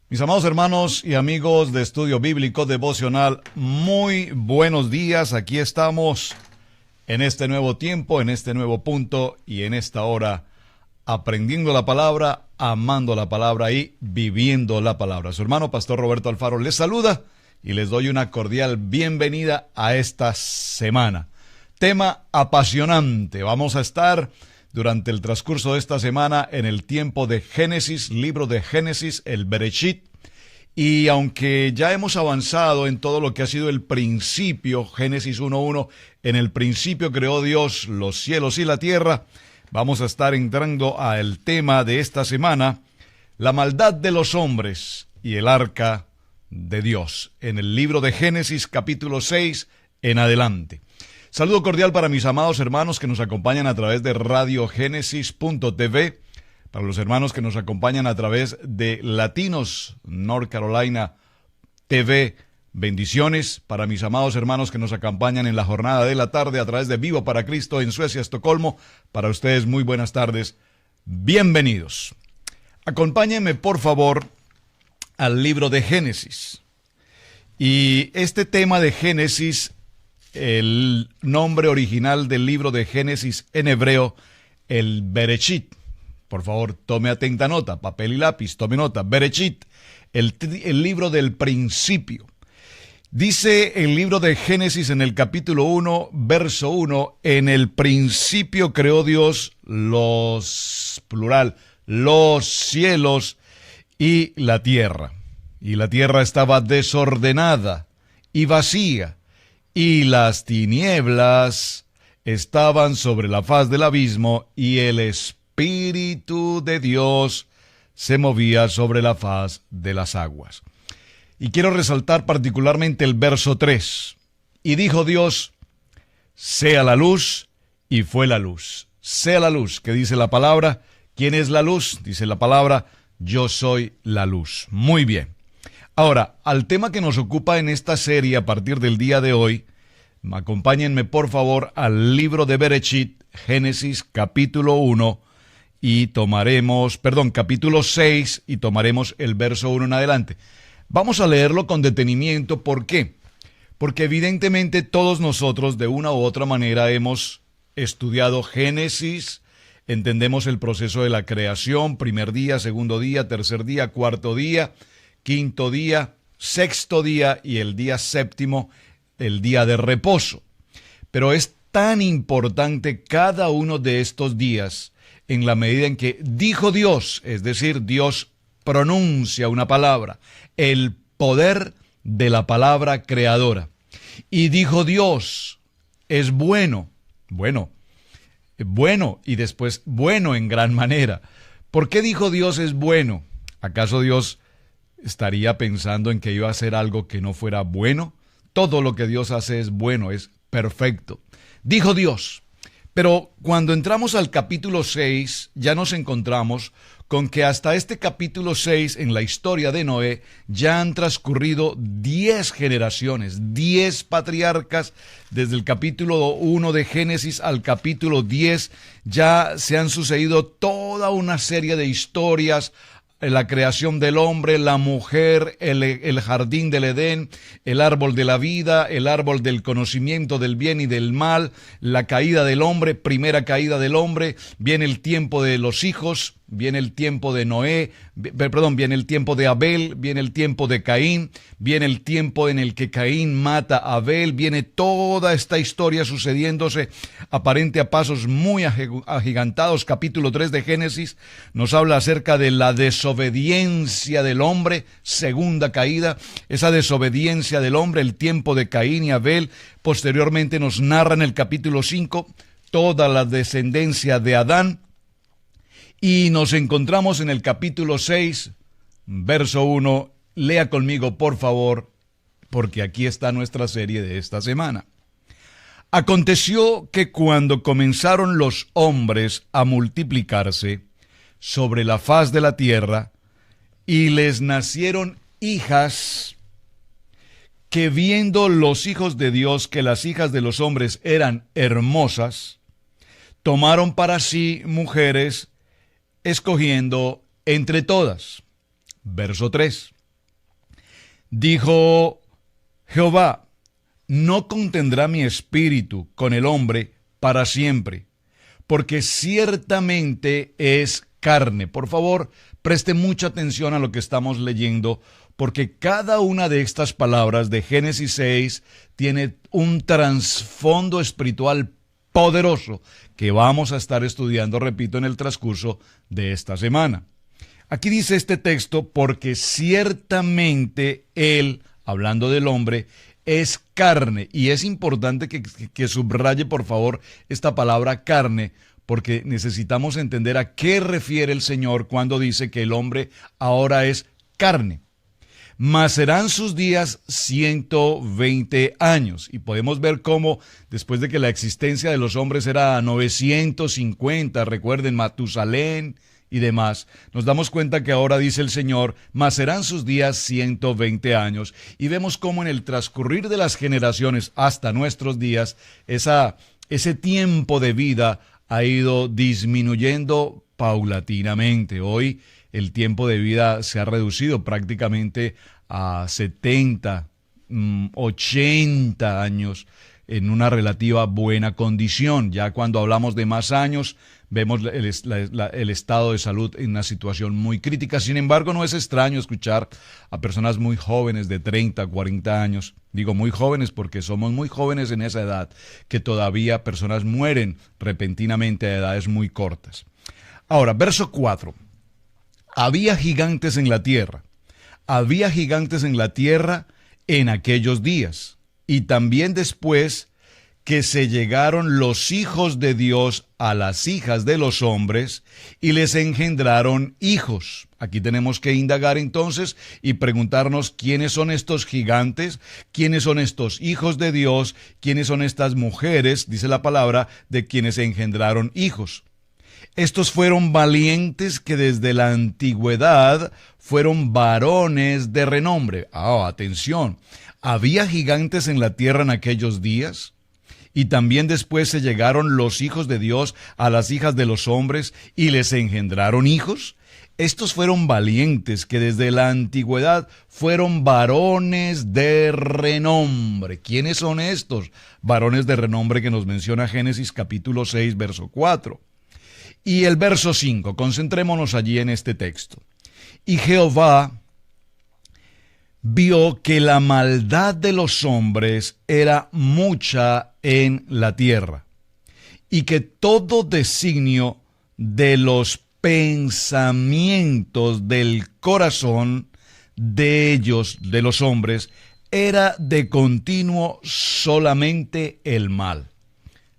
Mis amados hermanos y amigos de Estudio Bíblico Devocional, muy buenos días. Aquí estamos en este nuevo tiempo, en este nuevo punto y en esta hora, aprendiendo la palabra, amando la palabra y viviendo la palabra. Su hermano Pastor Roberto Alfaro les saluda y les doy una cordial bienvenida a esta semana. Tema apasionante. Vamos a estar durante el transcurso de esta semana en el tiempo de Génesis, libro de Génesis, el Bereshit. Y aunque ya hemos avanzado en todo lo que ha sido el principio, Génesis 1:1, en el principio creó Dios los cielos y la tierra, vamos a estar entrando al tema de esta semana, la maldad de los hombres y el arca de Dios, en el libro de Génesis capítulo 6 en adelante. Saludo cordial para mis amados hermanos que nos acompañan a través de radiogénesis.tv, para los hermanos que nos acompañan a través de Latinos North Carolina TV, bendiciones para mis amados hermanos que nos acompañan en la jornada de la tarde a través de Vivo para Cristo en Suecia, Estocolmo. Para ustedes muy buenas tardes, bienvenidos. Acompáñenme por favor al libro de Génesis. Y este tema de Génesis, el nombre original del libro de Génesis en hebreo, el Bereshit. Por favor, tome atenta nota, papel y lápiz, tome nota. Bereshit, el libro del principio. Dice el libro de Génesis en el capítulo 1, verso 1, en el principio creó Dios los cielos y la tierra. Y la tierra estaba desordenada y vacía, y las tinieblas estaban sobre la faz del abismo, y el Espíritu de Dios se movía sobre la faz de las aguas. Y quiero resaltar particularmente el verso 3. Y dijo Dios, sea la luz, y fue la luz. Sea la luz, que dice la palabra. ¿Quién es la luz? Dice la palabra, yo soy la luz. Muy bien. Ahora, al tema que nos ocupa en esta serie a partir del día de hoy, acompáñenme por favor al libro de Bereshit, Génesis capítulo 1, y capítulo 6, y tomaremos el verso 1 en adelante. Vamos a leerlo con detenimiento. ¿Por qué? Porque evidentemente todos nosotros de una u otra manera hemos estudiado Génesis, entendemos el proceso de la creación, primer día, segundo día, tercer día, cuarto día, quinto día, sexto día y el día séptimo, el día de reposo. Pero es tan importante cada uno de estos días en la medida en que dijo Dios, es decir, Dios pronuncia una palabra, el poder de la palabra creadora. Y dijo Dios, es bueno, y después bueno en gran manera. ¿Por qué dijo Dios es bueno? ¿Acaso Dios estaría pensando en que iba a hacer algo que no fuera bueno? Todo lo que Dios hace es bueno, es perfecto. Dijo Dios. Pero cuando entramos al capítulo 6, ya nos encontramos con que hasta este capítulo 6, en la historia de Noé, ya han transcurrido 10 generaciones, 10 patriarcas. Desde el capítulo 1 de Génesis al capítulo 10, ya se han sucedido toda una serie de historias, la creación del hombre, la mujer, el jardín del Edén, el árbol de la vida, el árbol del conocimiento del bien y del mal, la caída del hombre, primera caída del hombre, viene el tiempo de los hijos, viene el tiempo de viene el tiempo de Abel, viene el tiempo de Caín, viene el tiempo en el que Caín mata a Abel, viene toda esta historia sucediéndose aparente a pasos muy agigantados. Capítulo 3 de Génesis nos habla acerca de la desobediencia del hombre, segunda caída, esa desobediencia del hombre, el tiempo de Caín y Abel. Posteriormente nos narra en el capítulo 5 toda la descendencia de Adán. Y nos encontramos en el capítulo 6, verso 1. Lea conmigo, por favor, porque aquí está nuestra serie de esta semana. Aconteció que cuando comenzaron los hombres a multiplicarse sobre la faz de la tierra, y les nacieron hijas, que viendo los hijos de Dios que las hijas de los hombres eran hermosas, tomaron para sí mujeres, escogiendo entre todas. Verso 3. Dijo Jehová: no contendrá mi espíritu con el hombre para siempre, porque ciertamente es carne. Por favor, preste mucha atención a lo que estamos leyendo, porque cada una de estas palabras de Génesis 6 tiene un trasfondo espiritual poderoso que vamos a estar estudiando, repito, en el transcurso de esta semana. Aquí dice este texto: porque ciertamente él, hablando del hombre, es carne. Y es importante que subraye, por favor, esta palabra carne, porque necesitamos entender a qué refiere el Señor cuando dice que el hombre ahora es carne. Mas serán sus días 120 años. Y podemos ver cómo, después de que la existencia de los hombres era 950, recuerden Matusalén y demás, nos damos cuenta que ahora dice el Señor: mas serán sus días 120 años. Y vemos cómo en el transcurrir de las generaciones hasta nuestros días, ese tiempo de vida ha ido disminuyendo paulatinamente. Hoy el tiempo de vida se ha reducido prácticamente a 70, 80 años en una relativa buena condición. Ya cuando hablamos de más años, vemos el estado de salud en una situación muy crítica. Sin embargo, no es extraño escuchar a personas muy jóvenes de 30, 40 años. Digo muy jóvenes porque somos muy jóvenes en esa edad, que todavía personas mueren repentinamente a edades muy cortas. Ahora, verso 4. Había gigantes en la tierra. Había gigantes en la tierra en aquellos días. Y también después que se llegaron los hijos de Dios a las hijas de los hombres y les engendraron hijos. Aquí tenemos que indagar entonces y preguntarnos quiénes son estos gigantes, quiénes son estos hijos de Dios, quiénes son estas mujeres, dice la palabra, de quienes engendraron hijos. Estos fueron valientes que desde la antigüedad fueron varones de renombre. Atención, ¿había gigantes en la tierra en aquellos días? Y también después se llegaron los hijos de Dios a las hijas de los hombres y les engendraron hijos. Estos fueron valientes que desde la antigüedad fueron varones de renombre. ¿Quiénes son estos varones de renombre que nos menciona Génesis capítulo 6, verso 4? Y el verso 5, concentrémonos allí en este texto. Y Jehová vio que la maldad de los hombres era mucha en la tierra, y que todo designio de los pensamientos del corazón de ellos, de los hombres, era de continuo solamente el mal.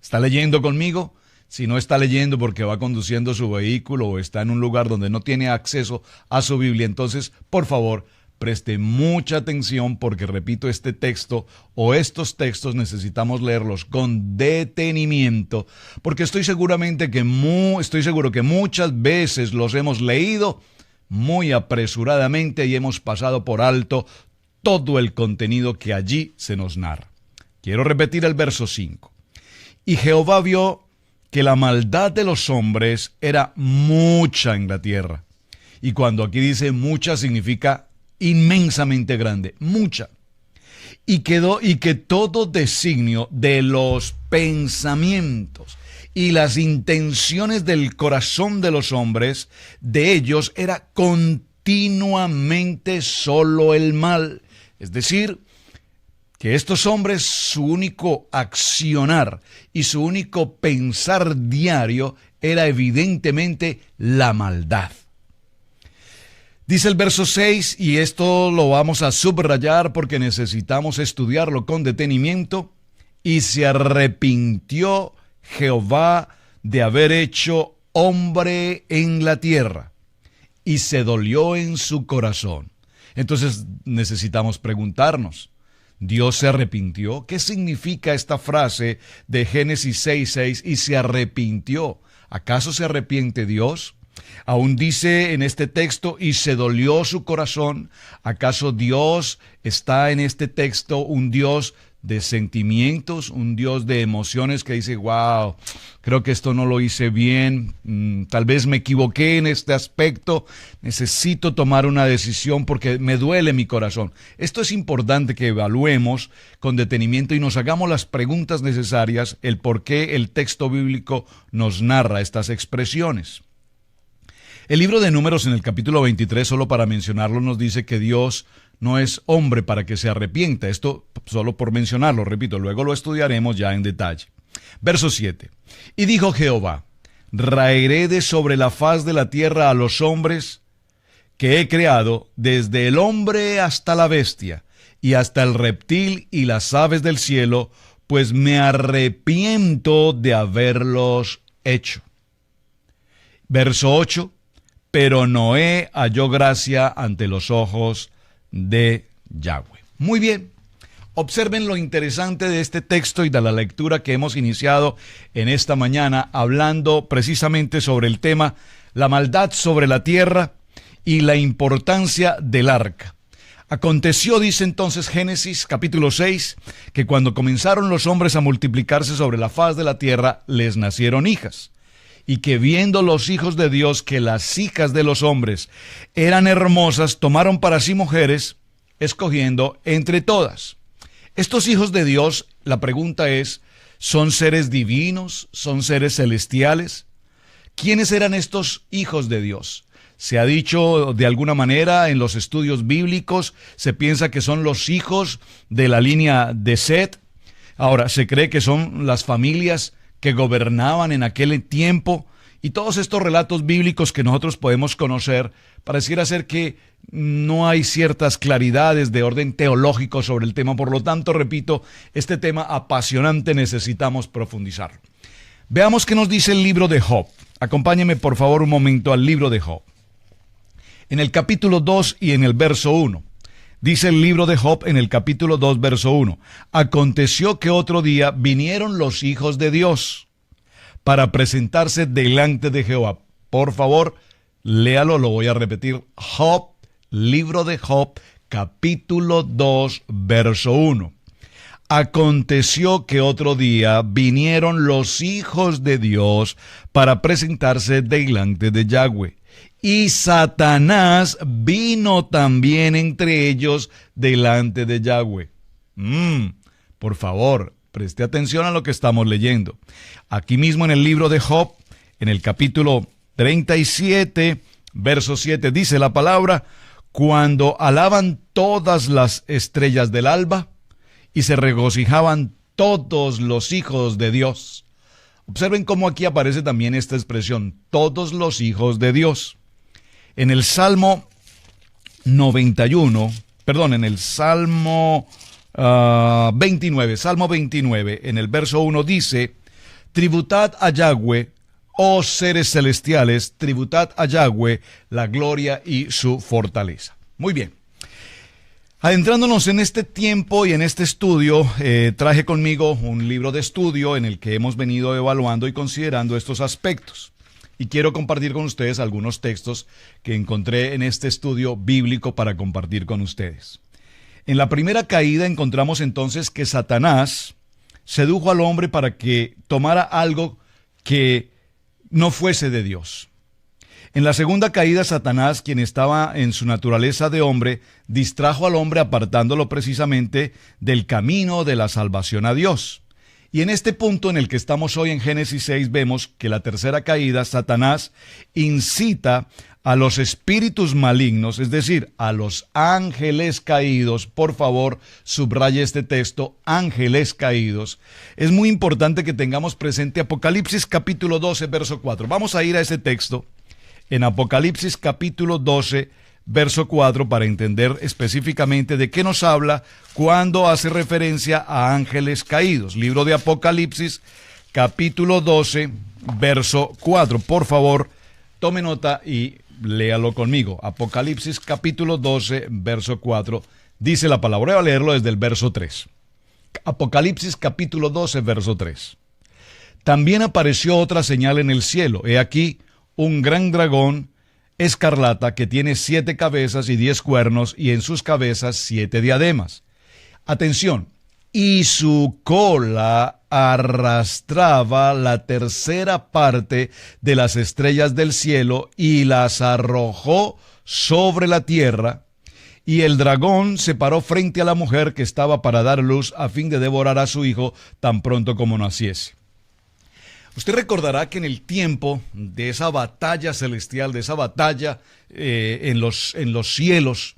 ¿Está leyendo conmigo? Si no está leyendo porque va conduciendo su vehículo o está en un lugar donde no tiene acceso a su Biblia, entonces, por favor, preste mucha atención porque, repito, este texto o estos textos necesitamos leerlos con detenimiento, porque estoy seguro que muchas veces los hemos leído muy apresuradamente y hemos pasado por alto todo el contenido que allí se nos narra. Quiero repetir el verso 5. Y Jehová vio que la maldad de los hombres era mucha en la tierra. Y cuando aquí dice mucha significa inmensamente grande, mucha. Y que todo designio de los pensamientos y las intenciones del corazón de los hombres, de ellos era continuamente solo el mal. Es decir, que estos hombres, su único accionar y su único pensar diario era evidentemente la maldad. Dice el verso 6, y esto lo vamos a subrayar porque necesitamos estudiarlo con detenimiento: y se arrepintió Jehová de haber hecho hombre en la tierra, y se dolió en su corazón. Entonces necesitamos preguntarnos, ¿Dios se arrepintió? ¿Qué significa esta frase de Génesis 6:6? Y se arrepintió. ¿Acaso se arrepiente Dios? Aún dice en este texto, y se dolió su corazón. ¿Acaso Dios está en este texto un Dios de sentimientos, un Dios de emociones que dice, wow, creo que esto no lo hice bien, tal vez me equivoqué en este aspecto, necesito tomar una decisión porque me duele mi corazón. Esto es importante que evaluemos con detenimiento y nos hagamos las preguntas necesarias, el por qué el texto bíblico nos narra estas expresiones. El libro de Números en el capítulo 23, solo para mencionarlo, nos dice que Dios no es hombre para que se arrepienta. Esto solo por mencionarlo, repito, luego lo estudiaremos ya en detalle. Verso 7. Y dijo Jehová, raeré de sobre la faz de la tierra a los hombres que he creado, desde el hombre hasta la bestia, y hasta el reptil y las aves del cielo, pues me arrepiento de haberlos hecho. Verso 8. Pero Noé halló gracia ante los ojos de Yahweh. Muy bien, observen lo interesante de este texto y de la lectura que hemos iniciado en esta mañana, hablando precisamente sobre el tema, la maldad sobre la tierra y la importancia del arca. Aconteció, dice entonces Génesis capítulo 6, que cuando comenzaron los hombres a multiplicarse sobre la faz de la tierra, les nacieron hijas. Y que viendo los hijos de Dios que las hijas de los hombres eran hermosas, tomaron para sí mujeres, escogiendo entre todas. Estos hijos de Dios, la pregunta es, ¿son seres divinos? ¿Son seres celestiales? ¿Quiénes eran estos hijos de Dios? Se ha dicho de alguna manera en los estudios bíblicos, se piensa que son los hijos de la línea de Set. Ahora, se cree que son las familias que gobernaban en aquel tiempo, y todos estos relatos bíblicos que nosotros podemos conocer, pareciera ser que no hay ciertas claridades de orden teológico sobre el tema. Por lo tanto, repito, este tema apasionante necesitamos profundizarlo. Veamos qué nos dice el libro de Job. Acompáñenme por favor un momento al libro de Job. En el capítulo 2 y en el verso 1. Dice el libro de Job en el capítulo 2, verso 1. Aconteció que otro día vinieron los hijos de Dios para presentarse delante de Jehová. Por favor, léalo, lo voy a repetir. Job, libro de Job, capítulo 2, verso 1. Aconteció que otro día vinieron los hijos de Dios para presentarse delante de Yahweh. Y Satanás vino también entre ellos delante de Yahweh. Por favor, preste atención a lo que estamos leyendo. Aquí mismo en el libro de Job, en el capítulo 37, verso 7, dice la palabra, cuando alaban todas las estrellas del alba y se regocijaban todos los hijos de Dios. Observen cómo aquí aparece también esta expresión, todos los hijos de Dios. En el Salmo 91, perdón, en el Salmo 29, en el verso 1 dice, tributad a Yahweh, oh seres celestiales, tributad a Yahweh la gloria y su fortaleza. Muy bien. Adentrándonos en este tiempo y en este estudio, traje conmigo un libro de estudio en el que hemos venido evaluando y considerando estos aspectos. Y quiero compartir con ustedes algunos textos que encontré en este estudio bíblico para compartir con ustedes. En la primera caída encontramos entonces que Satanás sedujo al hombre para que tomara algo que no fuese de Dios. En la segunda caída, Satanás, quien estaba en su naturaleza de hombre, distrajo al hombre apartándolo precisamente del camino de la salvación a Dios. Y en este punto en el que estamos hoy en Génesis 6 vemos que la tercera caída, Satanás incita a los espíritus malignos, es decir, a los ángeles caídos. Por favor, subraye este texto, ángeles caídos. Es muy importante que tengamos presente Apocalipsis capítulo 12, verso 4. Vamos a ir a ese texto en Apocalipsis capítulo 12, verso 4, para entender específicamente de qué nos habla cuando hace referencia a ángeles caídos. Libro de Apocalipsis, capítulo 12, verso 4. Por favor, tome nota y léalo conmigo. Apocalipsis, capítulo 12, verso 4. Dice la palabra. Voy a leerlo desde el verso 3. Apocalipsis, capítulo 12, verso 3. También apareció otra señal en el cielo. He aquí un gran dragón escarlata que tiene 7 cabezas y 10 cuernos y en sus cabezas 7 diademas. Atención, y su cola arrastraba la tercera parte de las estrellas del cielo y las arrojó sobre la tierra. Y el dragón se paró frente a la mujer que estaba para dar luz a fin de devorar a su hijo tan pronto como naciese. Usted recordará que en el tiempo de esa batalla celestial, de esa batalla en los cielos,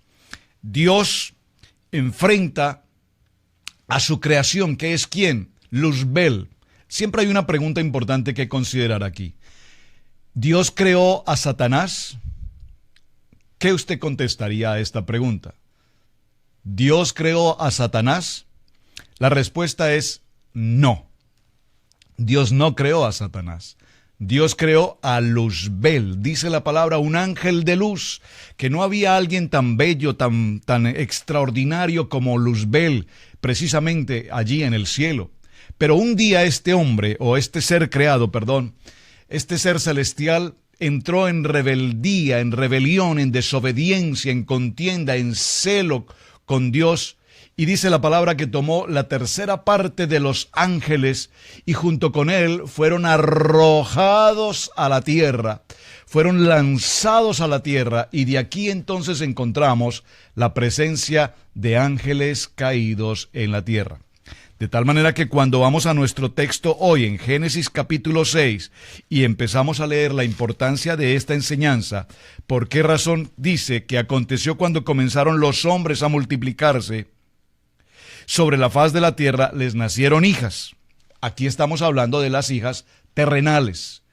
Dios enfrenta a su creación, que es ¿quién? Luzbel. Siempre hay una pregunta importante que considerar aquí. ¿Dios creó a Satanás? ¿Qué usted contestaría a esta pregunta? ¿Dios creó a Satanás? La respuesta es no. Dios no creó a Satanás. Dios creó a Luzbel. Dice la palabra, un ángel de luz, que no había alguien tan bello, tan extraordinario como Luzbel, precisamente allí en el cielo. Pero un día este hombre, o este ser creado, perdón, este ser celestial entró en rebeldía, en rebelión, en desobediencia, en contienda, en celo con Dios. Y dice la palabra que tomó la tercera parte de los ángeles y junto con él fueron arrojados a la tierra, fueron lanzados a la tierra, y de aquí entonces encontramos la presencia de ángeles caídos en la tierra. De tal manera que cuando vamos a nuestro texto hoy en Génesis capítulo 6 y empezamos a leer la importancia de esta enseñanza, ¿por qué razón dice que aconteció cuando comenzaron los hombres a multiplicarse? Sobre la faz de la tierra les nacieron hijas. Aquí estamos hablando de las hijas terrenales,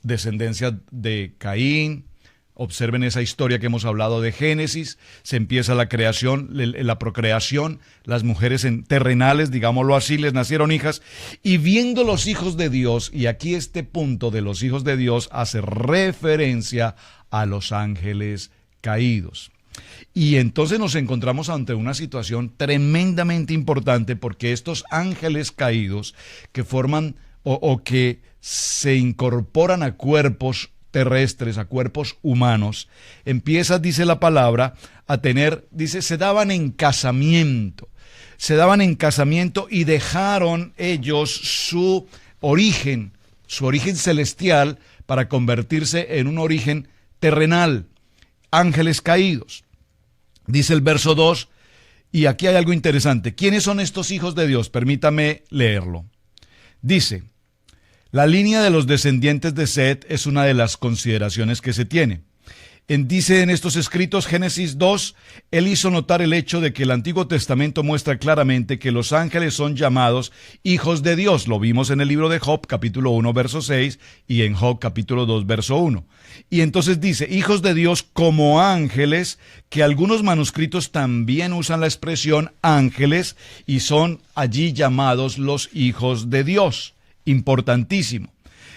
descendencia de Caín. Observen esa historia que hemos hablado de Génesis. Se empieza la creación, la procreación. Las mujeres terrenales, digámoslo así, les nacieron hijas. Y viendo los hijos de Dios, y aquí este punto de los hijos de Dios hace referencia a los ángeles caídos. Y entonces nos encontramos ante una situación tremendamente importante, porque estos ángeles caídos que forman o que se incorporan a cuerpos terrestres, a cuerpos humanos, empieza, dice la palabra, a tener, dice, se daban en casamiento y dejaron ellos su origen celestial para convertirse en un origen terrenal, ángeles caídos. Dice el verso 2, y aquí hay algo interesante. ¿Quiénes son estos hijos de Dios? Permítame leerlo. Dice, la línea de los descendientes de Set es una de las consideraciones que se tiene. Dice en estos escritos, Génesis 2, él hizo notar el hecho de que el Antiguo Testamento muestra claramente que los ángeles son llamados hijos de Dios. Lo vimos en el libro de Job, capítulo 1, verso 6, y en Job, capítulo 2, verso 1. Y entonces dice, hijos de Dios como ángeles, que algunos manuscritos también usan la expresión ángeles y son allí llamados los hijos de Dios. Importantísimo.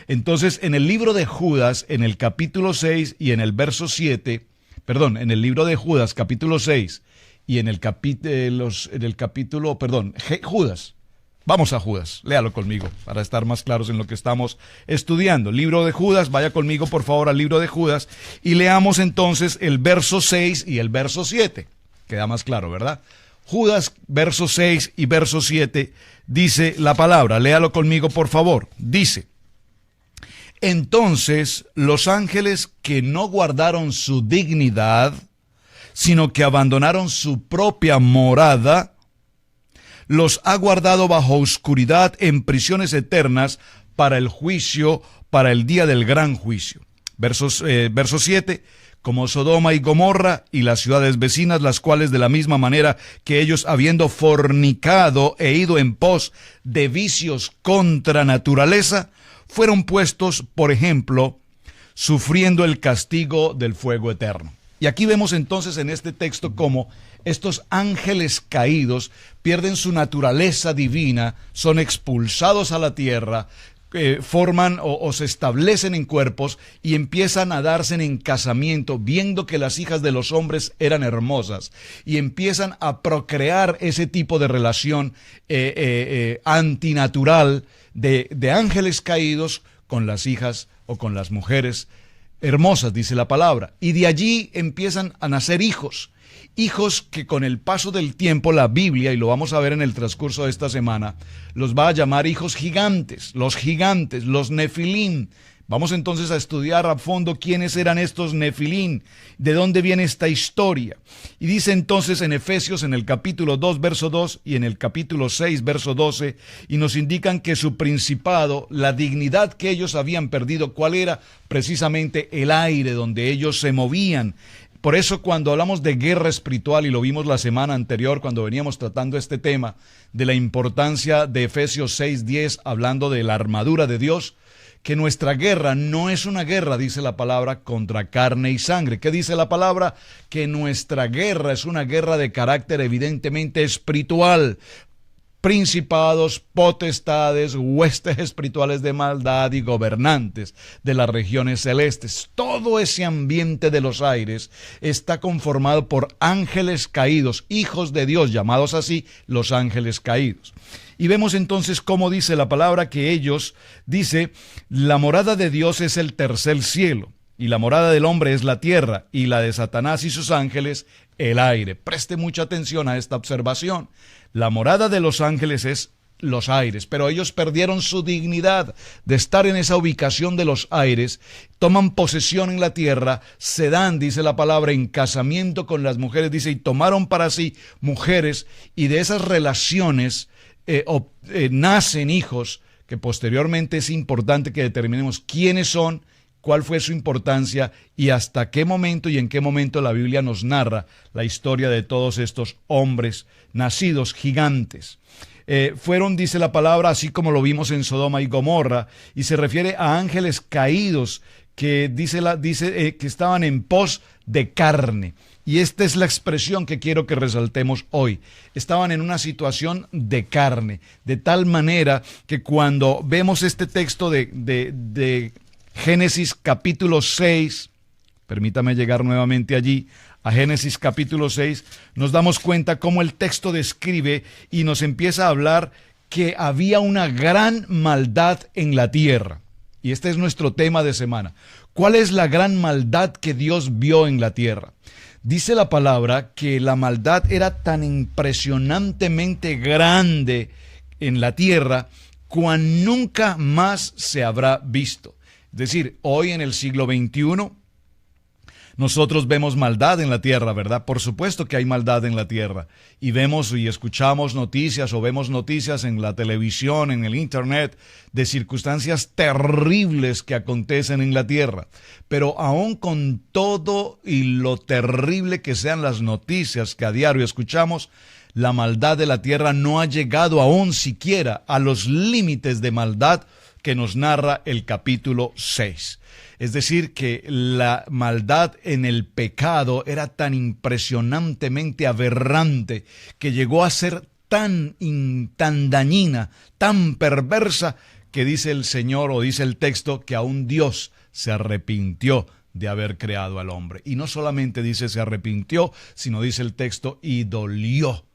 Entonces, en el libro de Judas, en el capítulo 6 y en el verso 7, en el libro de Judas, capítulo 6 y en el capítulo, Judas. Vamos a Judas, léalo conmigo para estar más claros en lo que estamos estudiando. Libro de Judas, vaya conmigo por favor al libro de Judas y leamos entonces el verso 6 y el verso 7. Queda más claro, ¿verdad? Judas, verso 6 y verso 7, dice la palabra, léalo conmigo por favor, dice, entonces los ángeles que no guardaron su dignidad, sino que abandonaron su propia morada, los ha guardado bajo oscuridad en prisiones eternas para el juicio, para el día del gran juicio. Verso 7, como Sodoma y Gomorra y las ciudades vecinas, las cuales de la misma manera que ellos, habiendo fornicado e ido en pos de vicios contra naturaleza, fueron puestos, por ejemplo, sufriendo el castigo del fuego eterno. Y aquí vemos entonces en este texto cómo estos ángeles caídos pierden su naturaleza divina, son expulsados a la tierra, forman o se establecen en cuerpos y empiezan a darse en casamiento, viendo que las hijas de los hombres eran hermosas, y empiezan a procrear ese tipo de relación antinatural de ángeles caídos con las hijas o con las mujeres hermosas, dice la palabra. Y de allí empiezan a nacer hijos. Hijos que con el paso del tiempo la Biblia, y lo vamos a ver en el transcurso de esta semana, los va a llamar hijos gigantes, los nefilim. Vamos entonces a estudiar a fondo quiénes eran estos nefilim, de dónde viene esta historia. Y dice entonces en Efesios, en el capítulo 2, verso 2, y en el capítulo 6, verso 12, y nos indican que su principado, la dignidad que ellos habían perdido, ¿cuál era? Precisamente el aire donde ellos se movían. Por eso cuando hablamos de guerra espiritual, y lo vimos la semana anterior cuando veníamos tratando este tema, de la importancia de Efesios 6:10, hablando de la armadura de Dios, que nuestra guerra no es una guerra, dice la palabra, contra carne y sangre. ¿Qué dice la palabra? Que nuestra guerra es una guerra de carácter evidentemente espiritual. Principados, potestades, huestes espirituales de maldad y gobernantes de las regiones celestes. Todo ese ambiente de los aires está conformado por ángeles caídos, hijos de Dios, llamados así los ángeles caídos. Y vemos entonces cómo dice la palabra que ellos, dice, la morada de Dios es el tercer cielo, y la morada del hombre es la tierra, y la de Satanás y sus ángeles el aire. Preste mucha atención a esta observación. La morada de los ángeles es los aires, pero ellos perdieron su dignidad de estar en esa ubicación de los aires, toman posesión en la tierra, se dan, dice la palabra, en casamiento con las mujeres, dice, y tomaron para sí mujeres, y de esas relaciones nacen hijos, que posteriormente es importante que determinemos quiénes son, cuál fue su importancia y hasta qué momento y en qué momento la Biblia nos narra la historia de todos estos hombres nacidos gigantes. Fueron, dice la palabra, así como lo vimos en Sodoma y Gomorra, y se refiere a ángeles caídos que dice que estaban en pos de carne. Y esta es la expresión que quiero que resaltemos hoy. Estaban en una situación de carne, de tal manera que cuando vemos este texto de Génesis capítulo 6, permítame llegar nuevamente allí, a Génesis capítulo 6, nos damos cuenta cómo el texto describe y nos empieza a hablar que había una gran maldad en la tierra. Y este es nuestro tema de semana. ¿Cuál es la gran maldad que Dios vio en la tierra? Dice la palabra que la maldad era tan impresionantemente grande en la tierra cual nunca más se habrá visto. Es decir, hoy en el siglo XXI nosotros vemos maldad en la tierra, ¿verdad? Por supuesto que hay maldad en la tierra. Y vemos y escuchamos noticias o vemos noticias en la televisión, en el internet, de circunstancias terribles que acontecen en la tierra. Pero aún con todo y lo terrible que sean las noticias que a diario escuchamos, la maldad de la tierra no ha llegado aún siquiera a los límites de maldad que nos narra el capítulo 6. Es decir, que la maldad en el pecado era tan impresionantemente aberrante que llegó a ser tan dañina, tan perversa, que dice el Señor o dice el texto que aún Dios se arrepintió de haber creado al hombre. Y no solamente dice se arrepintió, sino dice el texto y dolió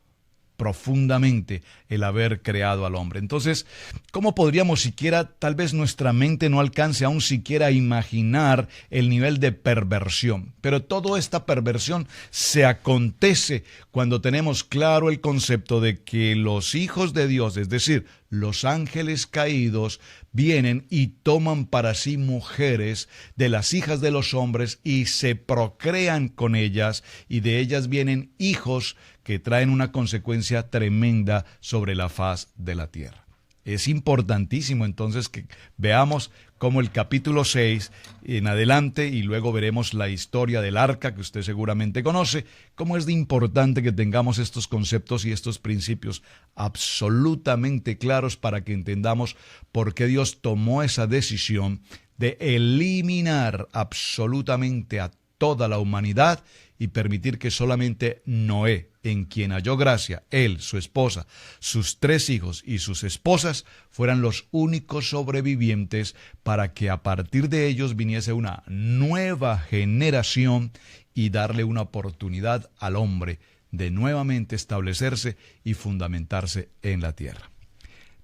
profundamente el haber creado al hombre. Entonces, ¿cómo podríamos siquiera, tal vez nuestra mente no alcance aún siquiera a imaginar el nivel de perversión? Pero toda esta perversión se acontece cuando tenemos claro el concepto de que los hijos de Dios, es decir, los ángeles caídos, vienen y toman para sí mujeres de las hijas de los hombres y se procrean con ellas, y de ellas vienen hijos que traen una consecuencia tremenda sobre la faz de la tierra. Es importantísimo entonces que veamos cómo el capítulo 6 en adelante, y luego veremos la historia del arca que usted seguramente conoce, cómo es de importante que tengamos estos conceptos y estos principios absolutamente claros para que entendamos por qué Dios tomó esa decisión de eliminar absolutamente a toda la humanidad y permitir que solamente Noé, en quien halló gracia, él, su esposa, sus 3 hijos y sus esposas, fueran los únicos sobrevivientes para que a partir de ellos viniese una nueva generación y darle una oportunidad al hombre de nuevamente establecerse y fundamentarse en la tierra.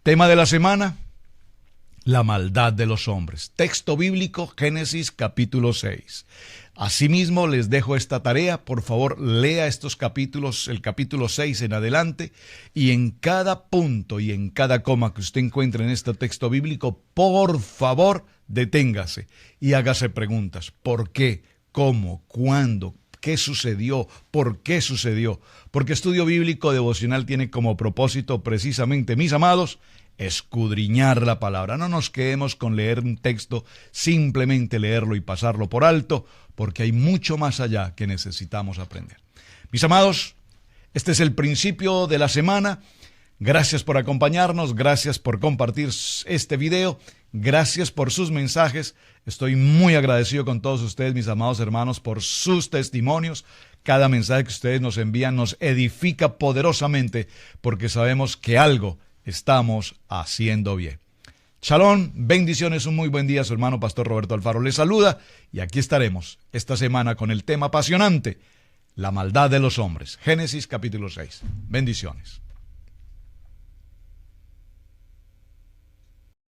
Tema de la semana: la maldad de los hombres. Texto bíblico, Génesis capítulo 6. Asimismo, les dejo esta tarea. Por favor, lea estos capítulos, el capítulo 6 en adelante, y en cada punto y en cada coma que usted encuentre en este texto bíblico, por favor, deténgase y hágase preguntas. ¿Por qué? ¿Cómo? ¿Cuándo? ¿Qué sucedió? ¿Por qué sucedió? Porque Estudio Bíblico Devocional tiene como propósito precisamente, mis amados, escudriñar la palabra. No nos quedemos con leer un texto, simplemente leerlo y pasarlo por alto, porque hay mucho más allá que necesitamos aprender. Mis amados, este es el principio de la semana. Gracias por acompañarnos, gracias por compartir este video, gracias por sus mensajes. Estoy muy agradecido con todos ustedes, mis amados hermanos, por sus testimonios. Cada mensaje que ustedes nos envían nos edifica poderosamente, porque sabemos que algo estamos haciendo bien. Shalom, bendiciones, un muy buen día. Su hermano Pastor Roberto Alfaro les saluda y aquí estaremos esta semana con el tema apasionante, la maldad de los hombres. Génesis capítulo 6. Bendiciones.